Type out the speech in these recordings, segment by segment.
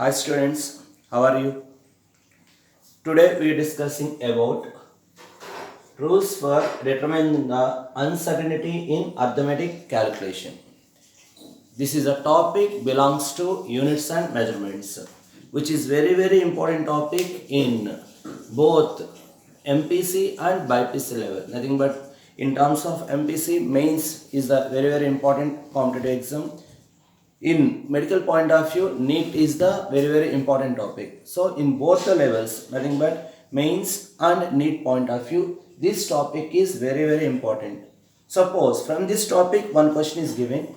Hi students, how are you? Today we are discussing about rules for determining the uncertainty in arithmetic calculation. This is a topic belongs to units and measurements, which is very important topic in both MPC and BPC level. Nothing but in terms of MPC, mains is a very important competitive exam. In medical point of view, NEET is the very important topic. So in both the levels, nothing but mains and NEET point of view, this topic is very important. Suppose from this topic one question is given,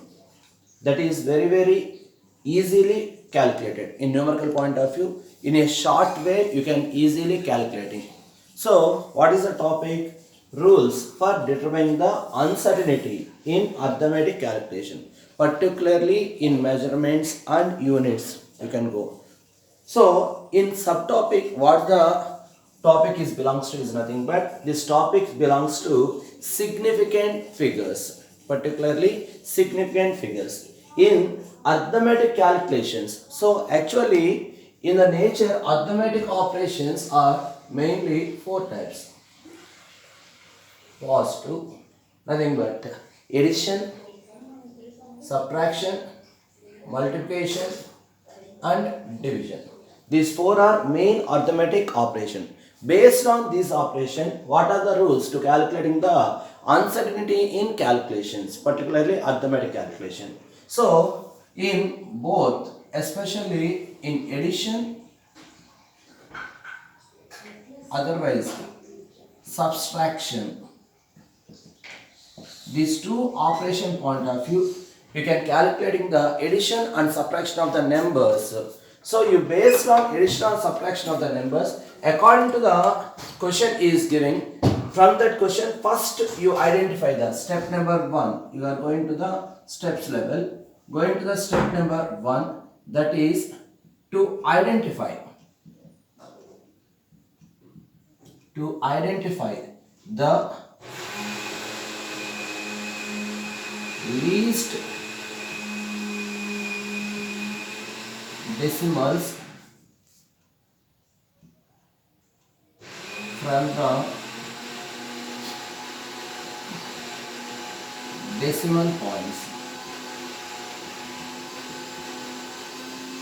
that is very easily calculated in numerical point of view. In a short way you can easily calculate it. So what is the topic? Rules for determining the uncertainty in arithmetic calculation, particularly in measurements and units you can go. So in subtopic, what the topic is belongs to is nothing but this topic belongs to significant figures, particularly significant figures in arithmetic calculations. So actually in the nature, arithmetic operations are mainly four types. Positive, nothing but addition, subtraction, multiplication and division. These four are main arithmetic operation. Based on this operation, what are the rules to calculating the uncertainty in calculations, particularly arithmetic calculation? So in both, especially in addition, otherwise subtraction, these two operation point of view, you can calculating the addition and subtraction of the numbers. So you based on addition and subtraction of the numbers according to the question is giving. From that question, first you identify the step number 1. You are going to the steps level. Going to the step number 1, that is to identify the least decimals from the decimal points.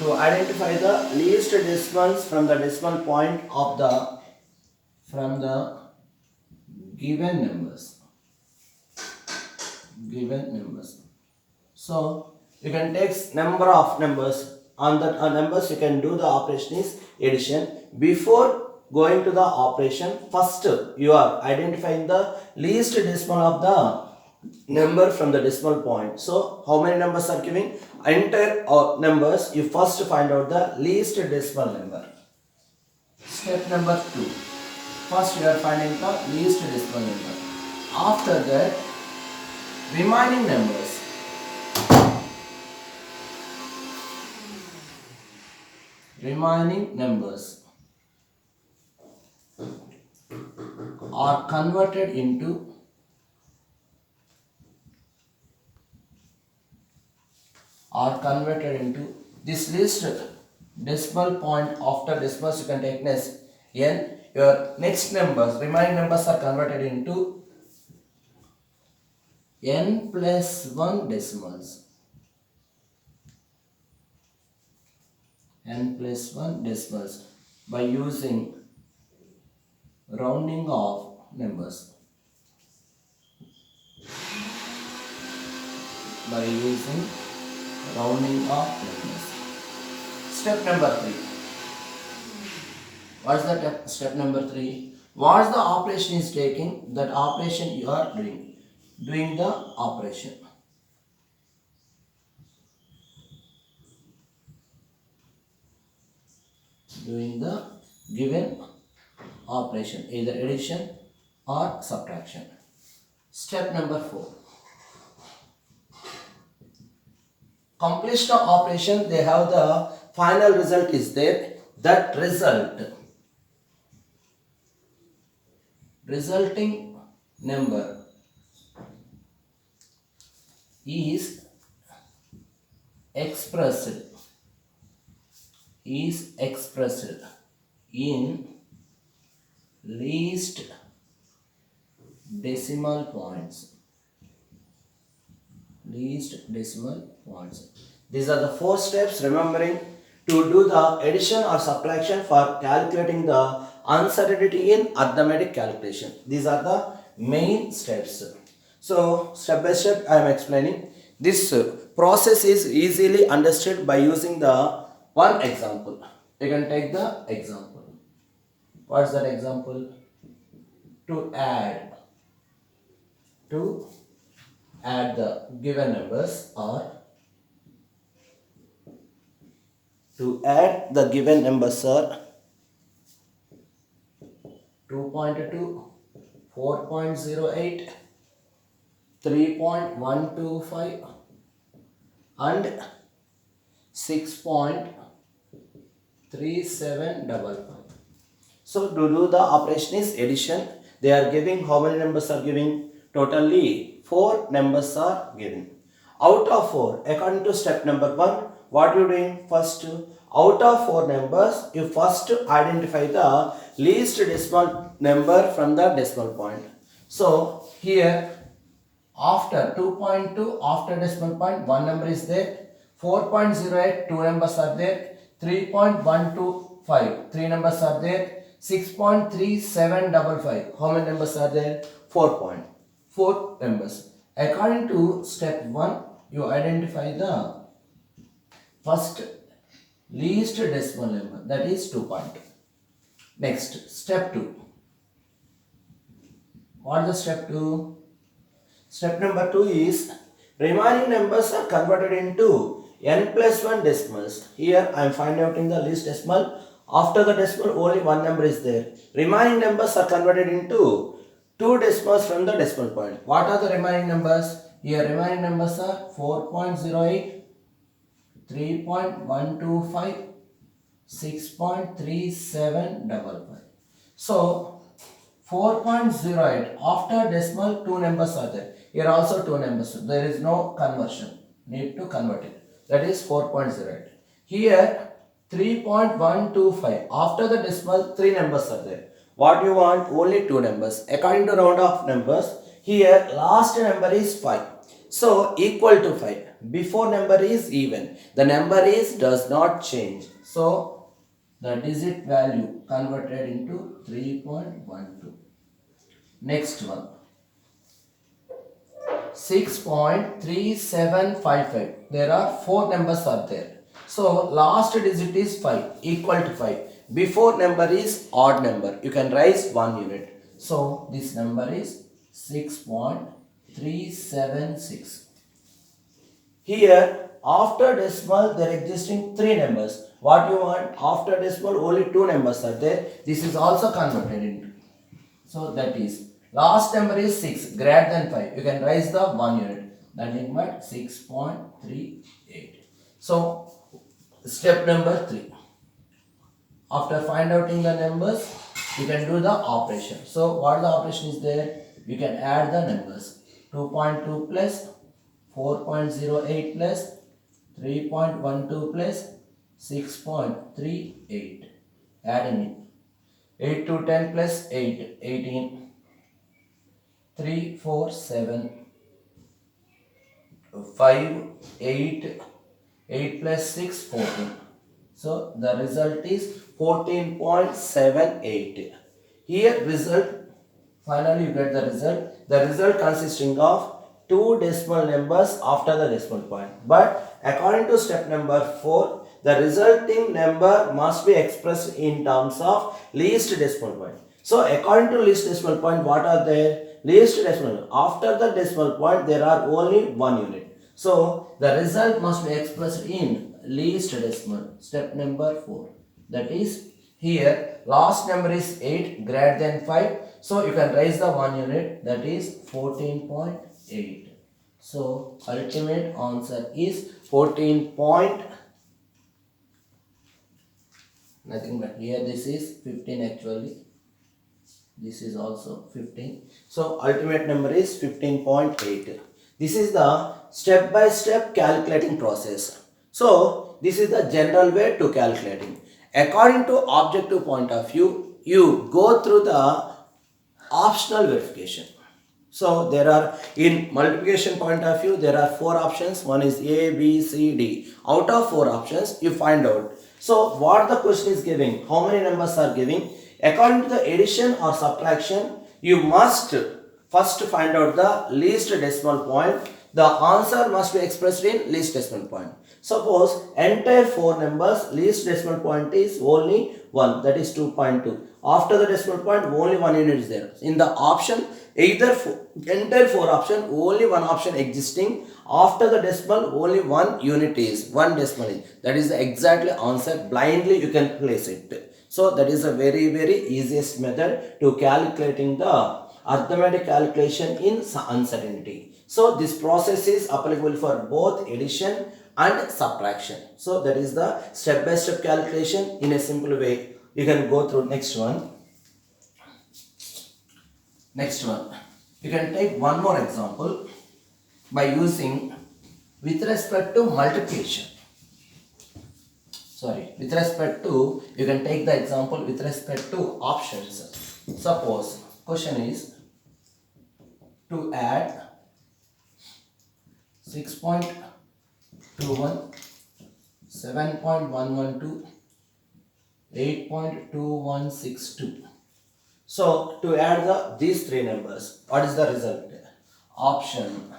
To identify the least decimals from the decimal point of the from the given numbers. So you can take number of numbers. On that numbers you can do the operation is addition. Before going to the operation, first you are identifying the least decimal of the number from the decimal point. So how many numbers are giving? Entire numbers, you first find out the least decimal number. Step number 2. First you are finding the least decimal number. After that, remaining numbers. Are converted into this list decimal point. After decimals you can take next n. Your next numbers, remaining numbers are converted into n plus 1 decimals. By using rounding off numbers. Step number 3. What's the step number 3? What's the operation is taking? That operation you are doing the operation. Doing the given operation, either addition or subtraction. Step number 4. Complete the operation, they have the final result is there. That resulting number is expressed is expressed in least decimal points. Least decimal points. These are the four steps, remembering to do the addition or subtraction for calculating the uncertainty in arithmetic calculation. These are the main steps. So step by step I am explaining. This process is easily understood by using the one example. You can take the example. What is that example? To add the given numbers, or to add the given numbers are 2.2, 4.08, 3.125 and 6.3755. So to do the operation is addition. They are giving how many numbers are giving? Totally 4 numbers are given. Out of 4, according to step number 1, what you doing? First, out of 4 numbers, you first identify the least decimal number from the decimal point. So here, after 2.2, after decimal point, 1 number is there. 4.08, 2 numbers are there. 3.125, 3 numbers are there. 6.3755, how many numbers are there? 4 numbers. According to step 1, you identify the first least decimal number, that is 2.2. Next, step 2. What is the step 2? Step number 2 is remaining numbers are converted into n plus 1 decimals. Here I am finding out in the least decimal. After the decimal, only one number is there. Remaining numbers are converted into 2 decimals from the decimal point. What are the remaining numbers? Here remaining numbers are 4.08, 3.125, 6.3755. So 4.08, after decimal 2 numbers are there. Here also 2 numbers. There is no conversion. Need to convert it. That is 4.08. Here 3.125, after the decimal 3 numbers are there. What you want? Only 2 numbers. According to round of numbers, here last number is 5. So equal to 5. Before number is even. The number is does not change. So the digit value converted into 3.12. Next one. 6.3755. There are 4 numbers are there. So last digit is 5, equal to 5. Before number is odd number. You can raise 1 unit. So this number is 6.376. Here after decimal there existing 3 numbers. What you want? After decimal only 2 numbers are there. This is also converted into. So that is last number is 6, greater than 5. You can raise the 1 unit. That is what? 6.38. So step number 3. After find outing the numbers, you can do the operation. So what the operation is there? You can add the numbers. 2.2 plus 4.08 plus 3.12 plus 6.38. Adding it. 8 to 10 plus 8, 18. 3, 4, 7. 5, 8. 8 plus 6, 14. So the result is 14.78. Here result, finally you get the result. The result consisting of 2 decimal numbers after the decimal point. But according to step number 4, the resulting number must be expressed in terms of least decimal point. So according to least decimal point, what are there? Least decimal. After the decimal point, there are only 1 unit. So the result must be expressed in least decimal. Step number 4. That is here last number is 8 greater than 5. So you can raise the 1 unit, that is 14.8. So ultimate answer is 14 point. Nothing but here this is 15 actually. This is also 15. So ultimate number is 15.8. This is the step by step calculating process. So this is the general way to calculating. According to objective point of view, you go through the optional verification. So there are, in multiplication point of view, there are 4 options. One is A, B, C, D. Out of 4 options, you find out. So what the question is giving, how many numbers are giving? According to the addition or subtraction, you must first find out the least decimal point. The answer must be expressed in least decimal point. Suppose entire 4 numbers, least decimal point is only 1, that is 2.2. After the decimal point, only 1 unit is there. In the option, either entire 4 option, only one option existing. After the decimal, only 1 unit is, 1 decimal is. That is the exactly answer. Blindly you can place it. So that is a very easiest method to calculating the arithmetic calculation in uncertainty. So this process is applicable for both addition and subtraction. So that is the step-by-step calculation in a simple way. You can go through next one. Next one, you can take one more example by using with respect to multiplication. With respect to, you can take the example with respect to options. Suppose question is to add 6.21, 7.112, 8.2162. So to add these 3 numbers, what is the result? Option.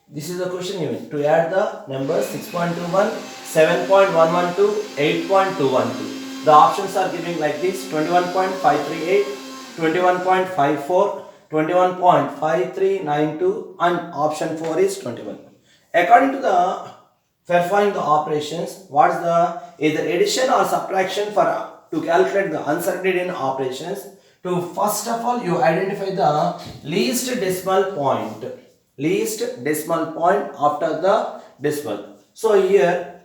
This is the question given. To add the numbers 6.21, 7.112, 8.212. The options are giving like this: 21.538, 21.54, 21.5392, and option 4 is 21. According to the performing the operations, what is the either addition or subtraction for to calculate the uncertainty in operations? To first of all, you identify the least decimal point. Least decimal point after the decimal. So here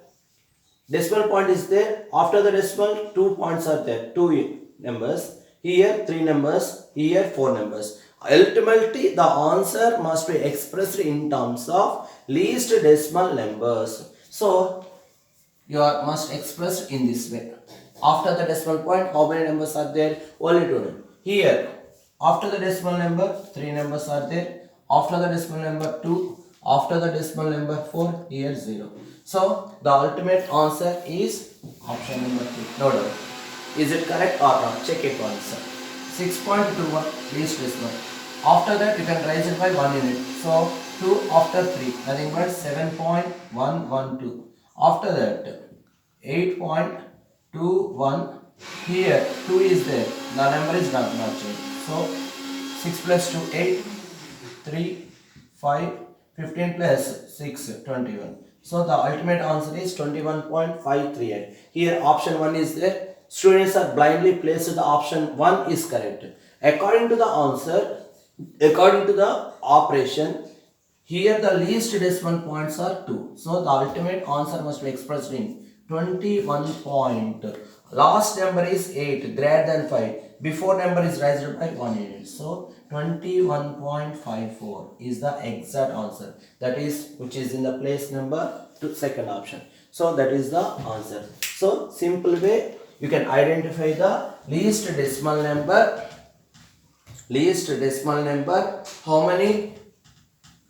decimal point is there. After the decimal, 2 points are there. 2 numbers. Here 3 numbers. Here 4 numbers. Ultimately, the answer must be expressed in terms of least decimal numbers. So you must express in this way. After the decimal point, how many numbers are there? Only 2 numbers. Here, after the decimal number, 3 numbers are there. After the decimal number 2, after the decimal number 4, here 0. So the ultimate answer is option number 3. No doubt. Is it correct or not? Check it once. 6.21 least decimal. After that, you can raise it by 1 unit. So 2 after 3, nothing but 7.112. After that, 8.21. Here 2 is there. The number is not changed. So 6 plus 2, 8. 3, 5, 15 plus 6, 21. So the ultimate answer is 21.538. Here option 1 is there. Students are blindly placed the option 1 is correct. According to the answer, according to the operation, here the least decimal points are 2. So the ultimate answer must be expressed in 21 point. Last number is 8 greater than 5. Before number is raised by 1 unit. So 21.54 is the exact answer. That is which is in the place number to second option. So that is the answer. So simple way you can identify the least decimal number. Least decimal number. How many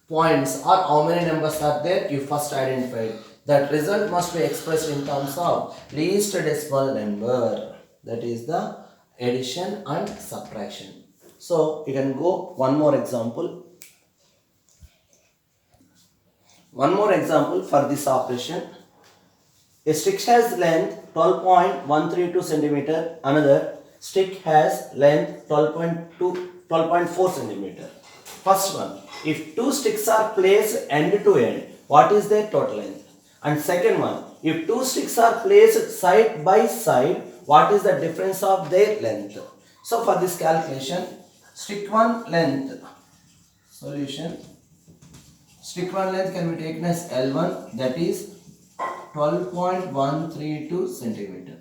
points or how many numbers are there? You first identify. That result must be expressed in terms of least decimal number. That is the addition and subtraction. So you can go one more example. One more example for this operation. A stick has length 12.132 centimeter. Another stick has length 12.4 centimeter. First one, if 2 sticks are placed end to end, what is their total length? And second one, if 2 sticks are placed side by side, what is the difference of their length? So for this calculation, stick 1 length, solution, stick 1 length can be taken as L1, that is 12.132 centimeter,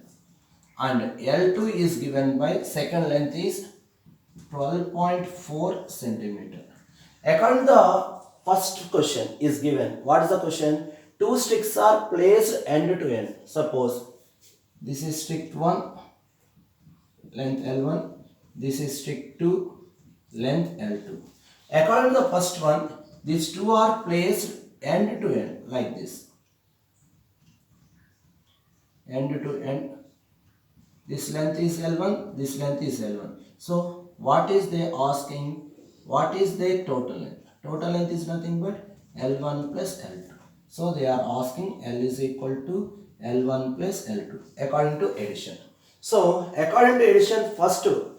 and L2 is given by second length is 12.4 centimeter. According to the first question is given. What is the question? Two sticks are placed end to end. Suppose this is stick 1, length L1. This is stick 2, length L2. According to the first one, these two are placed end to end like this. End to end. This length is L1, this length is L1. So what is they asking? What is their total length? Total length is nothing but L1 plus L2. So they are asking L is equal to L1 plus L2 according to addition. So according to addition, first to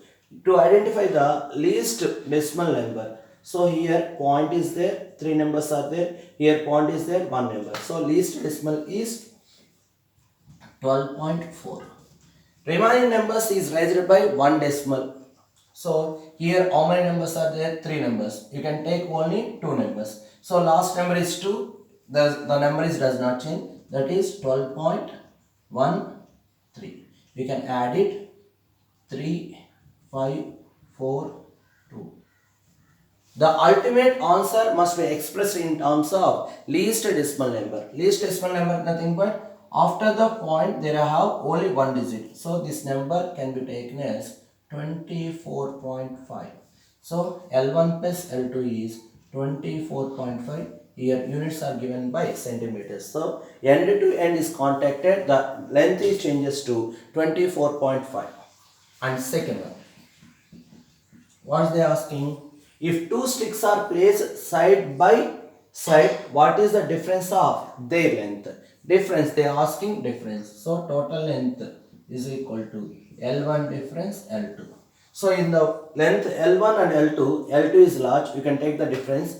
identify the least decimal number. So here point is there, 3 numbers are there. Here point is there, 1 number. So least decimal is 12.4. Remaining numbers is raised by 1 decimal. So here how many numbers are there? 3 numbers. You can take only 2 numbers. So last number is 2. The number is does not change. That is 12.13. We can add it 3, 5, 4, 2. The ultimate answer must be expressed in terms of least decimal number. Least decimal number nothing but after the point there have only 1 digit. So this number can be taken as 24.5. So L1 plus L2 is 24.5. Here units are given by centimeters. So end to end is contacted. The length is changes to 24.5. And second one, what is they asking? If two sticks are placed side by side, what is the difference of their length? Difference, they are asking difference. So total length is equal to L1 difference L2. So in the length L1 and L2, L2 is large, you can take the difference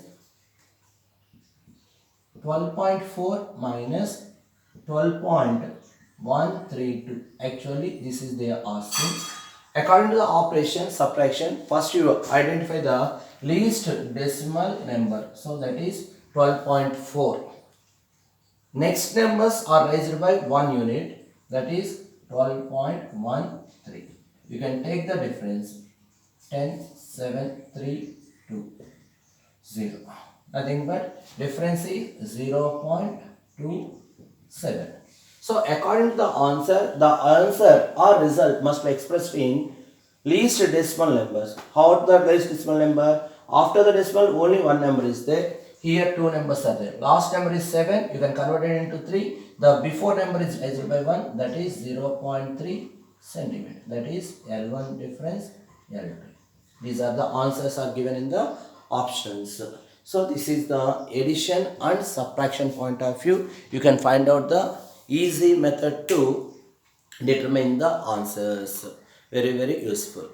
12.4 minus 12.132. Actually this is they are asking. According to the operation subtraction, first you identify the least decimal number. So that is 12.4. Next numbers are raised by 1 unit, that is 12.13. You can take the difference 10.732. Nothing but difference is 0.27. So according to the answer or result must be expressed in least decimal numbers. How the least decimal number? After the decimal only 1 number is there. Here 2 numbers are there. Last number is 7. You can convert it into 3. The before number is raised by 1. That is 0.3 centimeter. That is L1 difference L2. These are the answers are given in the options. So this is the addition and subtraction point of view. You can find out the easy method to determine the answers. Very useful.